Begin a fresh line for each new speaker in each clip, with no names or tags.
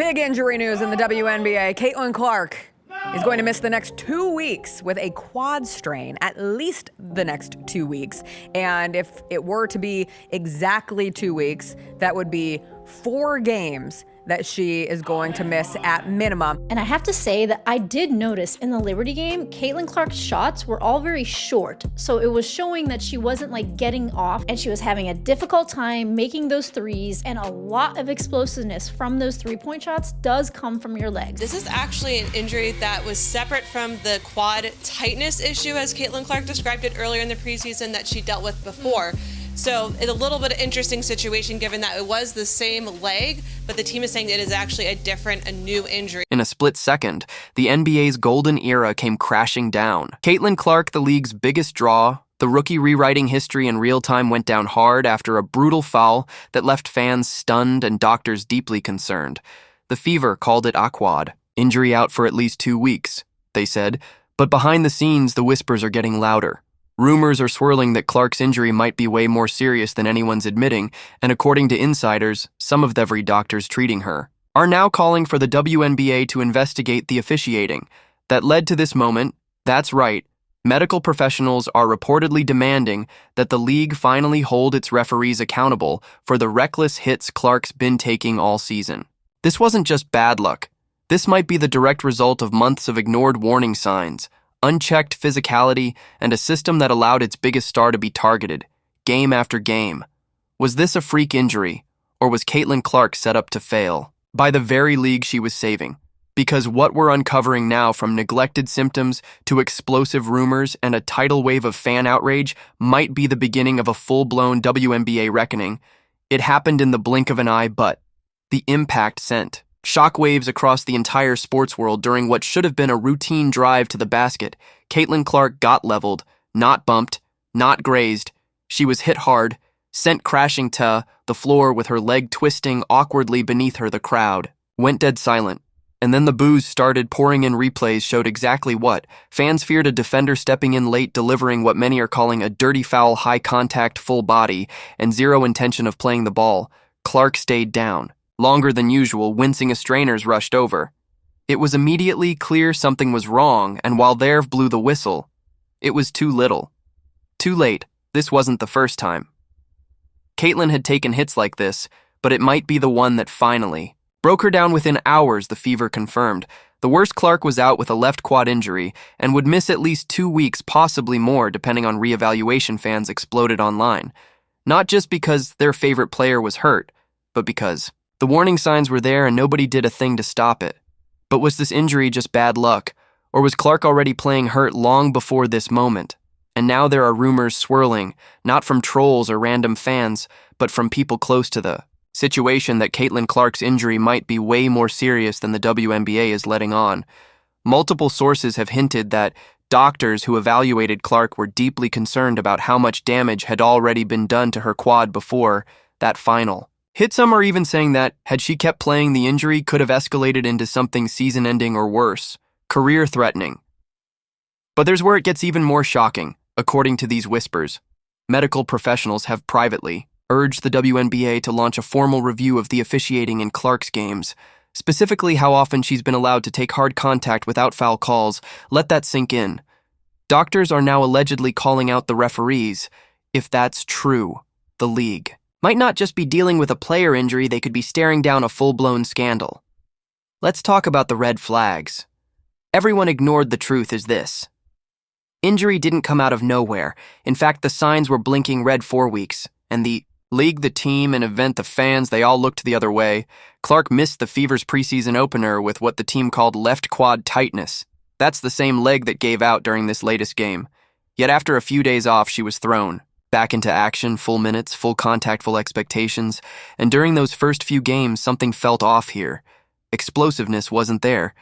Big injury news in the WNBA. Caitlin Clark is going to miss the next 2 weeks with a quad strain, at least the next 2 weeks. And if it were to be exactly 2 weeks, that would be 4 games that she is going to miss at minimum.
And I have to say that I did notice in the Liberty game, Caitlin Clark's shots were all very short. So it was showing that she wasn't like getting off, and she was having a difficult time making those threes, and a lot of explosiveness from those 3-point shots does come from your legs.
This is actually an injury that was separate from the quad tightness issue, as Caitlin Clark described it earlier in the preseason, that she dealt with before. So it's a little bit of an interesting situation given that it was the same leg, but the team is saying it is actually a new injury.
In a split second, the NBA's golden era came crashing down. Caitlin Clark, the league's biggest draw, the rookie rewriting history in real time, went down hard after a brutal foul that left fans stunned and doctors deeply concerned. The Fever called it a quad, injury out for at least 2 weeks, they said, but behind the scenes, the whispers are getting louder. Rumors are swirling that Clark's injury might be way more serious than anyone's admitting, and according to insiders, some of the very doctors treating her are now calling for the WNBA to investigate the officiating that led to this moment. That's right, medical professionals are reportedly demanding that the league finally hold its referees accountable for the reckless hits Clark's been taking all season. This wasn't just bad luck. This might be the direct result of months of ignored warning signs, unchecked physicality, and a system that allowed its biggest star to be targeted, game after game. Was this a freak injury, or was Caitlin Clark set up to fail by the very league she was saving? Because what we're uncovering now, from neglected symptoms to explosive rumors and a tidal wave of fan outrage, might be the beginning of a full-blown WNBA reckoning. It happened in the blink of an eye, but the impact sent shockwaves across the entire sports world during what should have been a routine drive to the basket. Caitlin Clark got leveled, not bumped, not grazed. She was hit hard, sent crashing to the floor with her leg twisting awkwardly beneath her. The crowd went dead silent, and then the boos started pouring in. Replays showed exactly what fans feared: a defender stepping in late, delivering what many are calling a dirty foul, high contact, full body, and zero intention of playing the ball. Clark stayed down longer than usual, wincing as strainers rushed over. It was immediately clear something was wrong, and while the ref blew the whistle, it was too little. Too late. This wasn't the first time Caitlin had taken hits like this, but it might be the one that finally broke her down. Within hours, the Fever confirmed the worst. Clark was out with a left quad injury and would miss at least 2 weeks, possibly more, depending on reevaluation. Fans exploded online, not just because their favorite player was hurt, but because the warning signs were there and nobody did a thing to stop it. But was this injury just bad luck, or was Clark already playing hurt long before this moment? And now there are rumors swirling, not from trolls or random fans, but from people close to the situation, that Caitlin Clark's injury might be way more serious than the WNBA is letting on. Multiple sources have hinted that doctors who evaluated Clark were deeply concerned about how much damage had already been done to her quad before that final hit. Some are even saying that, had she kept playing, the injury could have escalated into something season-ending or worse, career-threatening. But there's where it gets even more shocking. According to these whispers, medical professionals have privately urged the WNBA to launch a formal review of the officiating in Clark's games, specifically how often she's been allowed to take hard contact without foul calls. Let that sink in. Doctors are now allegedly calling out the referees. If that's true, the league might not just be dealing with a player injury, they could be staring down a full-blown scandal. Let's talk about the red flags. Everyone ignored the truth is this: injury didn't come out of nowhere. In fact, the signs were blinking red 4 weeks, and the league, the team, and event, the fans, they all looked the other way. Clark missed the Fever's preseason opener with what the team called left quad tightness. That's the same leg that gave out during this latest game. Yet after a few days off, she was thrown back into action, full minutes, full contact, full expectations. And during those first few games, something felt off here. Explosiveness wasn't there.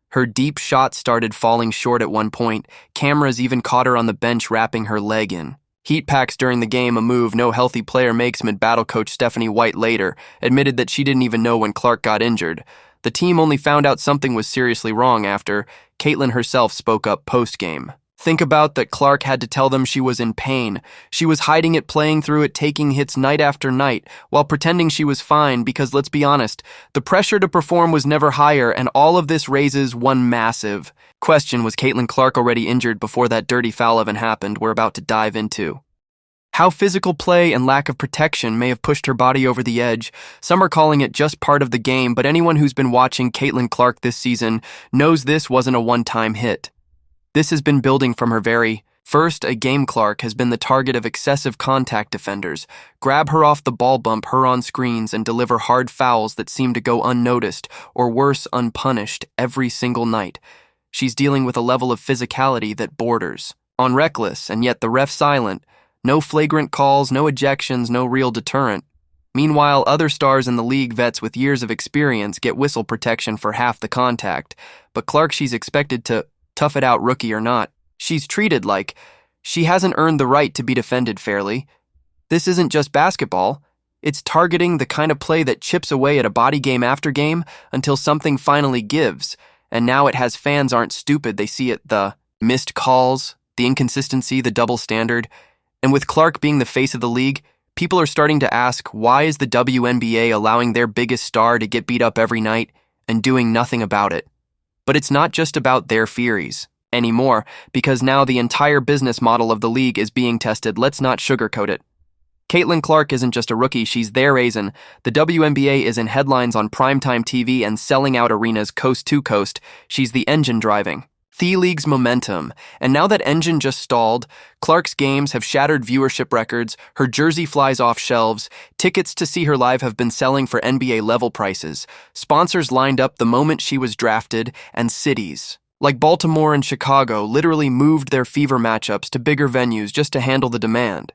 Her deep shot started falling short at one point. Cameras even caught her on the bench wrapping her leg in heat packs during the game, a move no healthy player makes. Mid-battle coach Stephanie White later admitted that she didn't even know when Clark got injured. The team only found out something was seriously wrong after Caitlin herself spoke up post-game. Think about that Clark had to tell them she was in pain. She was hiding it, playing through it, taking hits night after night, while pretending she was fine because, let's be honest, the pressure to perform was never higher, and all of this raises one massive question. Was Caitlin Clark already injured before that dirty foul even happened? We're about to dive into how physical play and lack of protection may have pushed her body over the edge. Some are calling it just part of the game, but anyone who's been watching Caitlin Clark this season knows this wasn't a one-time hit. This has been building from her very first game. Clark has been the target of excessive contact defenders, grab her off the ball, bump her on screens, and deliver hard fouls that seem to go unnoticed, or worse, unpunished, every single night. She's dealing with a level of physicality that borders on reckless, and yet the ref's silent. No flagrant calls, no ejections, no real deterrent. Meanwhile, other stars in the league, vets with years of experience, get whistle protection for half the contact. But Clark, she's expected to tough it out, rookie or not. She's treated like she hasn't earned the right to be defended fairly. This isn't just basketball. It's targeting, the kind of play that chips away at a body game after game until something finally gives. And now it has fans aren't stupid. They see it, the missed calls, the inconsistency, the double standard. And with Clark being the face of the league, people are starting to ask, why is the WNBA allowing their biggest star to get beat up every night and doing nothing about it? But it's not just about their theories anymore, because now the entire business model of the league is being tested. Let's not sugarcoat it. Caitlin Clark isn't just a rookie, she's their reason. The WNBA is in headlines on primetime TV and selling out arenas coast to coast. She's the engine driving the league's momentum. And now that engine just stalled, Clark's games have shattered viewership records, her jersey flies off shelves, tickets to see her live have been selling for NBA-level prices, sponsors lined up the moment she was drafted, and cities like Baltimore and Chicago literally moved their fever matchups to bigger venues just to handle the demand.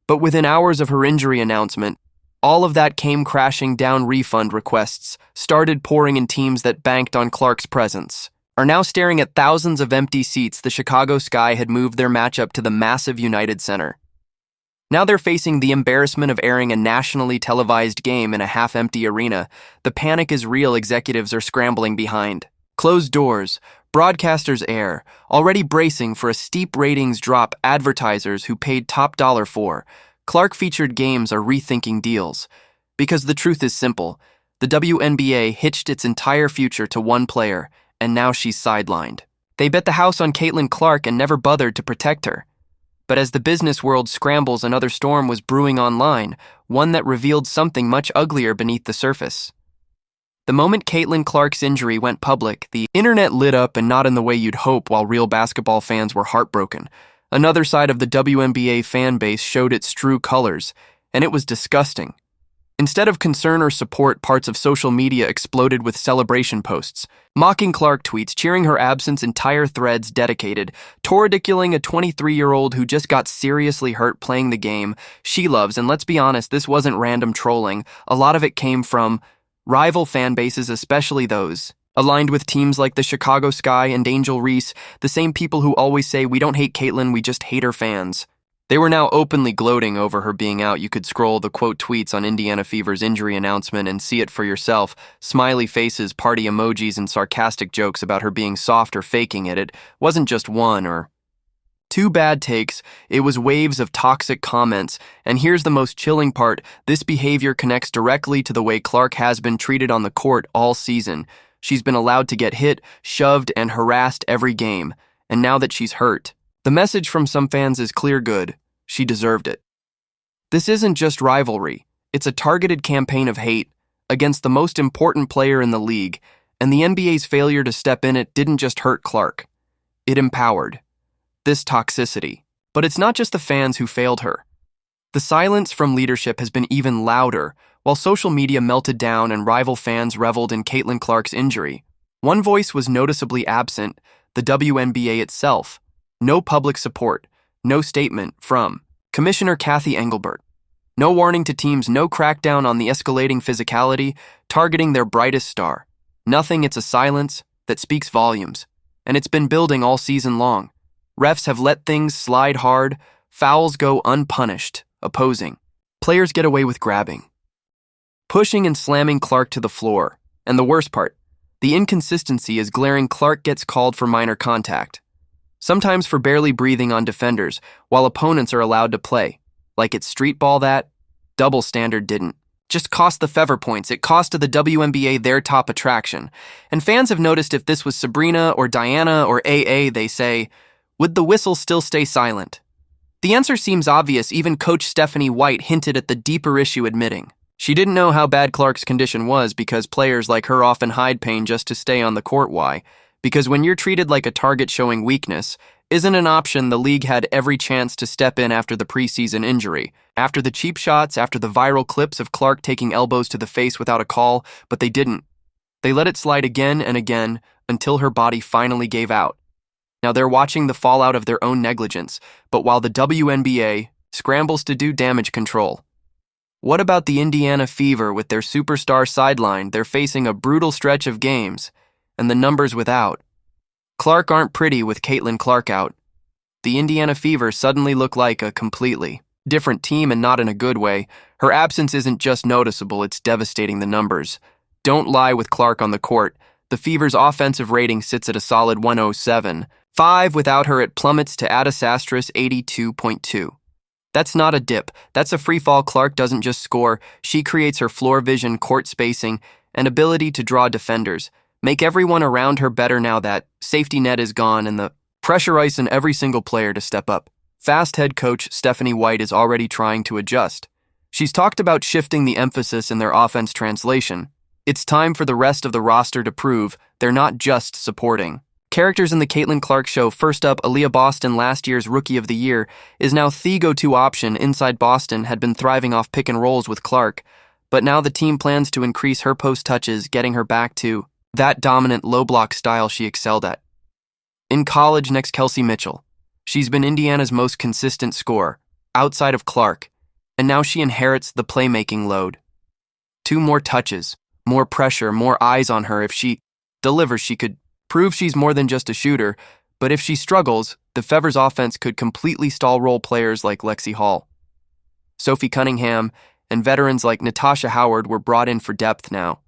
But within hours of her injury announcement, all of that came crashing down. Refund requests started pouring in. Teams that banked on Clark's presence are now staring at thousands of empty seats. The Chicago Sky had moved their matchup to the massive United Center. Now they're facing the embarrassment of airing a nationally televised game in a half-empty arena. The panic is real. Executives are scrambling behind closed doors. Broadcasters air, already bracing for a steep ratings drop. Advertisers who paid top dollar for Clark-featured games are rethinking deals. Because the truth is simple, the WNBA hitched its entire future to one player, and now she's sidelined. They bet the house on Caitlin Clark and never bothered to protect her. But as the business world scrambles, another storm was brewing online, one that revealed something much uglier beneath the surface. The moment Caitlin Clark's injury went public, the internet lit up, and not in the way you'd hope. While real basketball fans were heartbroken, another side of the WNBA fan base showed its true colors, and it was disgusting. Instead of concern or support, parts of social media exploded with celebration posts, mocking Clark, tweets cheering her absence, entire threads dedicated to ridiculing a 23-year-old who just got seriously hurt playing the game she loves. And let's be honest, this wasn't random trolling. A lot of it came from rival fan bases, especially those aligned with teams like the Chicago Sky and Angel Reese, the same people who always say, we don't hate Caitlin, we just hate her fans. They were now openly gloating over her being out. You could scroll the quote tweets on Indiana Fever's injury announcement and see it for yourself. Smiley faces, party emojis, and sarcastic jokes about her being soft or faking it. It wasn't just one or two bad takes, it was waves of toxic comments. And here's the most chilling part, this behavior connects directly to the way Clark has been treated on the court all season. She's been allowed to get hit, shoved, and harassed every game. And now that she's hurt, the message from some fans is clear: good. She deserved it. This isn't just rivalry. It's a targeted campaign of hate against the most important player in the league, and the NBA's failure to step in it didn't just hurt Clark. It empowered this toxicity. But it's not just the fans who failed her. The silence from leadership has been even louder. While social media melted down and rival fans reveled in Caitlin Clark's injury, one voice was noticeably absent: the WNBA itself. No public support, no statement from Commissioner Kathy Engelbert. No warning to teams, no crackdown on the escalating physicality targeting their brightest star. Nothing. It's a silence that speaks volumes. And it's been building all season long. Refs have let things slide hard, fouls go unpunished, opposing players get away with grabbing, pushing and slamming Clark to the floor. And the worst part, the inconsistency is glaring. Clark gets called for minor contact. sometimes for barely breathing on defenders, while opponents are allowed to play. Like it's street ball that double standard didn't. Just cost the Fever points. It costed the WNBA their top attraction. And fans have noticed if this was Sabrina or Diana or AA, they say, would the whistle still stay silent? The answer seems obvious. Even coach Stephanie White hinted at the deeper issue, admitting she didn't know how bad Clark's condition was because players like her often hide pain just to stay on the court. Why? Because when you're treated like a target showing weakness isn't an option, the league had every chance to step in after the preseason injury, after the cheap shots, after the viral clips of Clark taking elbows to the face without a call, but they didn't. They let it slide again and again until her body finally gave out. Now they're watching the fallout of their own negligence, but while the WNBA scrambles to do damage control. What about the Indiana Fever with their superstar sidelined? They're facing a brutal stretch of games, and the numbers without Clark aren't pretty. With Caitlin Clark out, the Indiana Fever suddenly look like a completely different team, and not in a good way. Her absence isn't just noticeable, it's devastating. The numbers don't lie. With Clark on the court, the Fever's offensive rating sits at a solid 107.5. Without her, it plummets to a disastrous 82.2. That's not a dip, that's a free fall. Clark doesn't just score, she creates her floor vision, court spacing, and ability to draw defenders, make everyone around her better. Now that safety net is gone and the pressure ice in every single player to step up. Fast head coach Stephanie White is already trying to adjust. She's talked about shifting the emphasis in their offense translation. It's time for the rest of the roster to prove they're not just supporting characters in the Caitlin Clark show. First up, Aaliyah Boston, last year's Rookie of the Year, is now the go-to option inside. Boston had been thriving off pick and rolls with Clark, but now the team plans to increase her post touches, getting her back to that dominant low block style she excelled at in college. Next, Kelsey Mitchell. She's been Indiana's most consistent scorer, outside of Clark, and now she inherits the playmaking load. 2 more touches, more pressure, more eyes on her. If she delivers, she could prove she's more than just a shooter, but if she struggles, the Fever's offense could completely stall. Role players like Lexi Hall, Sophie Cunningham, and veterans like Natasha Howard were brought in for depth now.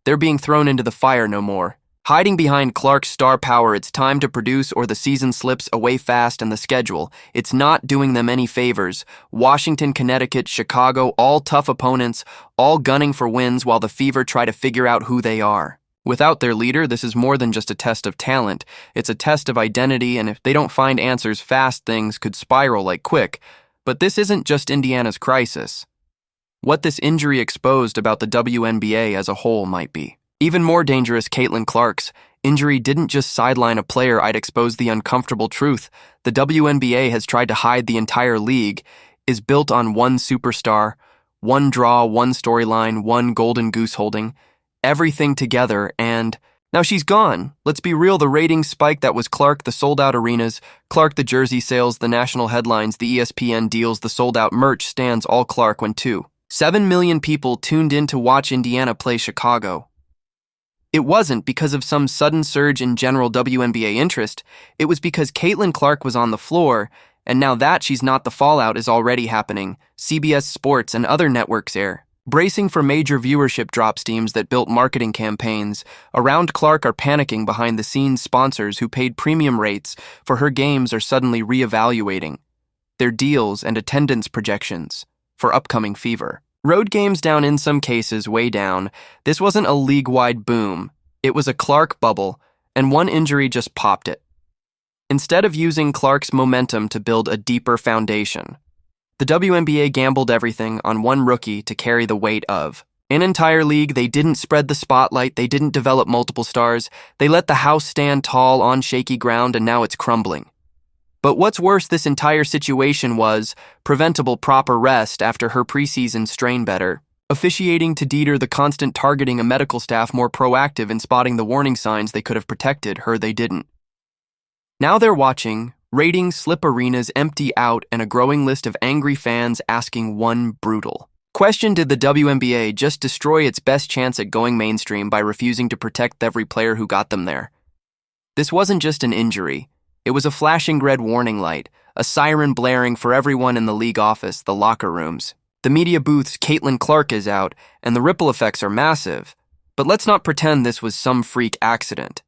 They're being thrown into the fire no more, hiding behind Clark's star power. It's time to produce or the season slips away fast, and the schedule, it's not doing them any favors. Washington, Connecticut, Chicago, all tough opponents, all gunning for wins while the Fever try to figure out who they are. Without their leader, this is more than just a test of talent. It's a test of identity, and if they don't find answers fast, things could spiral like quick. But this isn't just Indiana's crisis. What this injury exposed about the WNBA as a whole might be even more dangerous. Caitlin Clark's injury didn't just sideline a player, I'd expose the uncomfortable truth. The WNBA has tried to hide. The entire league is built on one superstar, one draw, one storyline, one golden goose holding everything together, and now she's gone. Let's be real, the ratings spike that was Clark, the sold-out arenas, Clark, the jersey sales, the national headlines, the ESPN deals, the sold-out merch stands, all Clark. When 7 million people tuned in to watch Indiana play Chicago, it wasn't because of some sudden surge in general WNBA interest. It was because Caitlin Clark was on the floor, and now that she's not, the fallout is already happening. CBS Sports and other networks are bracing for major viewership drops. Teams that built marketing campaigns around Clark are panicking. Behind the scenes, sponsors who paid premium rates for her games are suddenly reevaluating their deals and attendance projections for upcoming Fever road games. Down, in some cases way down. This wasn't a league-wide boom. It was a Clark bubble, and one injury just popped it. Instead of using Clark's momentum to build a deeper foundation, the WNBA gambled everything on one rookie to carry the weight of an entire league. They didn't spread the spotlight. They didn't develop multiple stars. They let the house stand tall on shaky ground, and now it's crumbling. But what's worse, this entire situation was preventable. Proper rest after her preseason strain, better officiating to Dieter, the constant targeting, a medical staff more proactive in spotting the warning signs. They could have protected her, they didn't. Now they're watching ratings slip, arenas empty out, and a growing list of angry fans asking one brutal question: did the WNBA just destroy its best chance at going mainstream by refusing to protect every player who got them there? This wasn't just an injury. It was a flashing red warning light, a siren blaring for everyone in the league office, the locker rooms, the media booths. Caitlin Clark is out, and the ripple effects are massive. But let's not pretend this was some freak accident.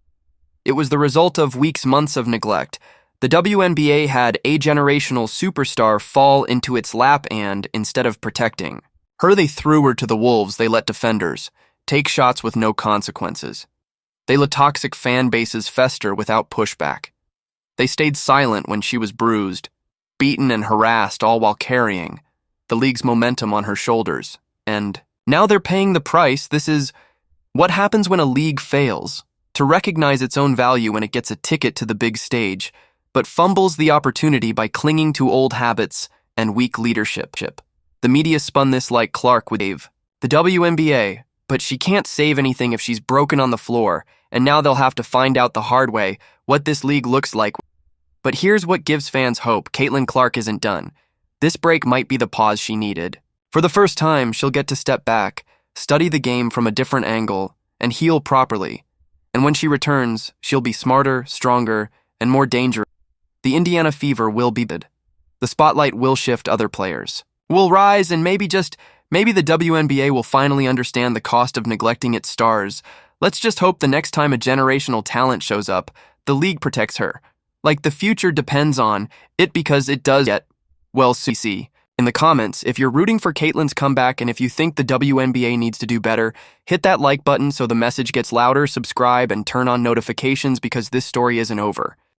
It was the result of weeks, months of neglect. The WNBA had a generational superstar fall into its lap and, instead of protecting her, they threw her to the wolves. They let defenders take shots with no consequences. They let toxic fan bases fester without pushback. They stayed silent when she was bruised, beaten and harassed, all while carrying the league's momentum on her shoulders. And now they're paying the price. This is what happens when a league fails to recognize its own value when it gets a ticket to the big stage, but fumbles the opportunity by clinging to old habits and weak leadership. The media spun this like Clark would save the WNBA, but she can't save anything if she's broken on the floor, and now they'll have to find out the hard way what this league looks like. But here's what gives fans hope. Caitlin Clark isn't done. This break might be the pause she needed. For the first time, she'll get to step back, study the game from a different angle, and heal properly. And when she returns, she'll be smarter, stronger, and more dangerous. The Indiana Fever will be bid. The spotlight will shift. Other players will rise, and maybe the WNBA will finally understand the cost of neglecting its stars. Let's just hope the next time a generational talent shows up, the league protects her. Like the future depends on it, because it does yet. Well, see in the comments if you're rooting for Caitlin's comeback, and if you think the WNBA needs to do better, hit that like button so the message gets louder, subscribe, and turn on notifications, because this story isn't over.